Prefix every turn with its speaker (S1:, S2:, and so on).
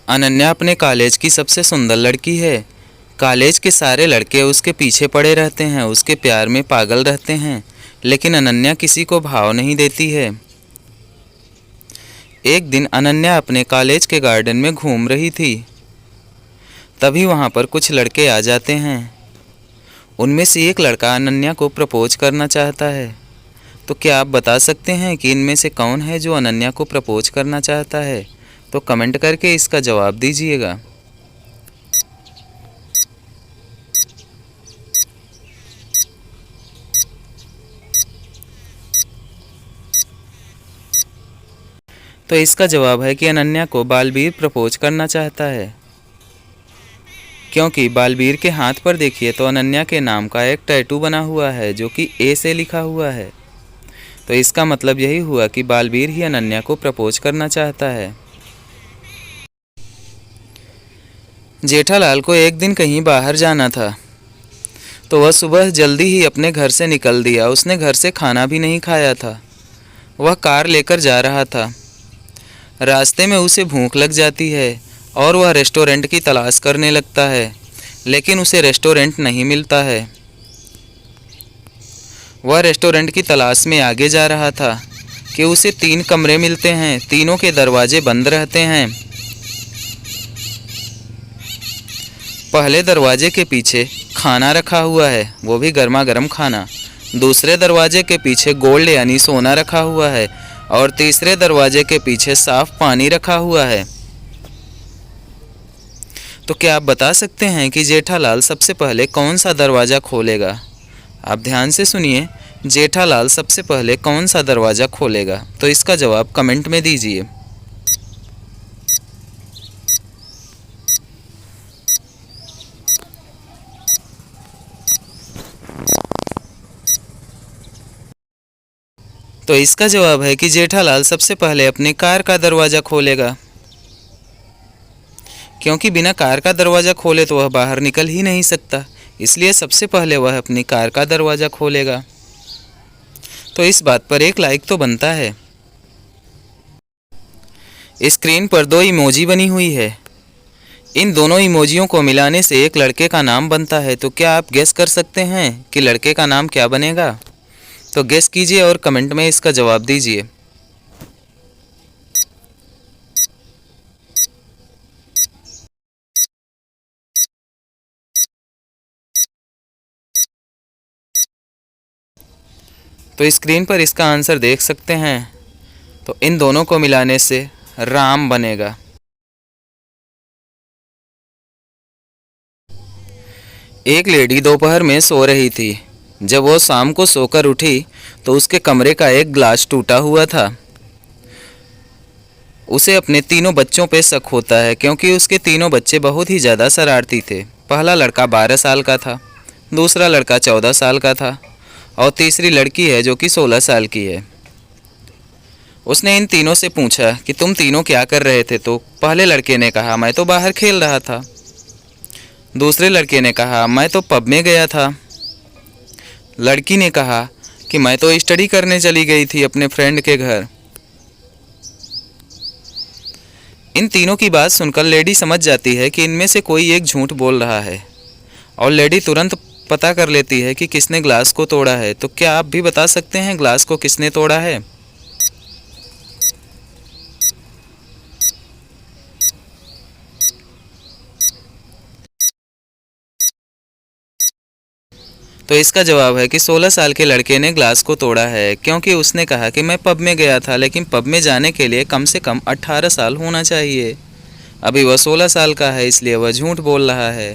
S1: अनन्या अपने कॉलेज की सबसे सुंदर लड़की है। कॉलेज के सारे लड़के उसके पीछे पड़े रहते हैं, उसके प्यार में पागल रहते हैं, लेकिन अनन्या किसी को भाव नहीं देती है। एक दिन अनन्या अपने कॉलेज के गार्डन में घूम रही थी। तभी वहाँ पर कुछ लड़के आ जाते हैं। उनमें से एक लड़का अनन्या को प्रपोज करना चाहता है। तो क्या आप बता सकते हैं कि इनमें से कौन है जो अनन्या को प्रपोज करना चाहता है? तो कमेंट करके इसका जवाब दीजिएगा। तो इसका जवाब है कि अनन्या को बालवीर प्रपोज करना चाहता है, क्योंकि बालवीर के हाथ पर देखिए तो अनन्या के नाम का एक टैटू बना हुआ है जो कि ए से लिखा हुआ है। तो इसका मतलब यही हुआ कि बालवीर ही अनन्या को प्रपोज करना चाहता है। जेठालाल को एक दिन कहीं बाहर जाना था, तो वह सुबह जल्दी ही अपने घर से निकल दिया। उसने घर से खाना भी नहीं खाया था। वह कार लेकर जा रहा था। रास्ते में उसे भूख लग जाती है और वह रेस्टोरेंट की तलाश करने लगता है, लेकिन उसे रेस्टोरेंट नहीं मिलता है। वह रेस्टोरेंट की तलाश में आगे जा रहा था कि उसे 3 कमरे मिलते हैं। तीनों के दरवाजे बंद रहते हैं। पहले दरवाजे के पीछे खाना रखा हुआ है, वो भी गर्मा गर्म खाना। दूसरे दरवाजे के पीछे गोल्ड यानी सोना रखा हुआ है और तीसरे दरवाजे के पीछे साफ पानी रखा हुआ है। तो क्या आप बता सकते हैं कि जेठालाल सबसे पहले कौन सा दरवाज़ा खोलेगा? आप ध्यान से सुनिए, जेठालाल सबसे पहले कौन सा दरवाज़ा खोलेगा? तो इसका जवाब कमेंट में दीजिए। तो इसका जवाब है कि जेठालाल सबसे पहले अपनी कार का दरवाज़ा खोलेगा, क्योंकि बिना कार का दरवाज़ा खोले तो वह बाहर निकल ही नहीं सकता। इसलिए सबसे पहले वह अपनी कार का दरवाज़ा खोलेगा। तो इस बात पर एक लाइक तो बनता है। स्क्रीन पर 2 इमोजी बनी हुई है। इन दोनों इमोजियों को मिलाने से एक लड़के का नाम बनता है। तो क्या आप गेस कर सकते हैं कि लड़के का नाम क्या बनेगा? तो गेस कीजिए और कमेंट में इसका जवाब दीजिए। तो स्क्रीन पर इसका आंसर देख सकते हैं। तो इन दोनों को मिलाने से राम बनेगा। एक लेडी दोपहर में सो रही थी। जब वो शाम को सोकर उठी तो उसके कमरे का एक ग्लास टूटा हुआ था। उसे अपने तीनों बच्चों पे शक होता है, क्योंकि उसके तीनों बच्चे बहुत ही ज़्यादा शरारती थे। पहला लड़का 12 साल का था, दूसरा लड़का 14 साल का था और तीसरी लड़की है जो कि 16 साल की है। उसने इन तीनों से पूछा कि तुम तीनों क्या कर रहे थे? तो पहले लड़के ने कहा मैं तो बाहर खेल रहा था। दूसरे लड़के ने कहा मैं तो पब में गया था। लड़की ने कहा कि मैं तो स्टडी करने चली गई थी अपने फ्रेंड के घर। इन तीनों की बात सुनकर लेडी समझ जाती है कि इनमें से कोई एक झूठ बोल रहा है और लेडी तुरंत पता कर लेती है कि किसने ग्लास को तोड़ा है। तो क्या आप भी बता सकते हैं ग्लास को किसने तोड़ा है? तो इसका जवाब है कि 16 साल के लड़के ने ग्लास को तोड़ा है, क्योंकि उसने कहा कि मैं पब में गया था, लेकिन पब में जाने के लिए कम से कम 18 साल होना चाहिए। अभी वह 16 साल का है, इसलिए वह झूठ बोल रहा है।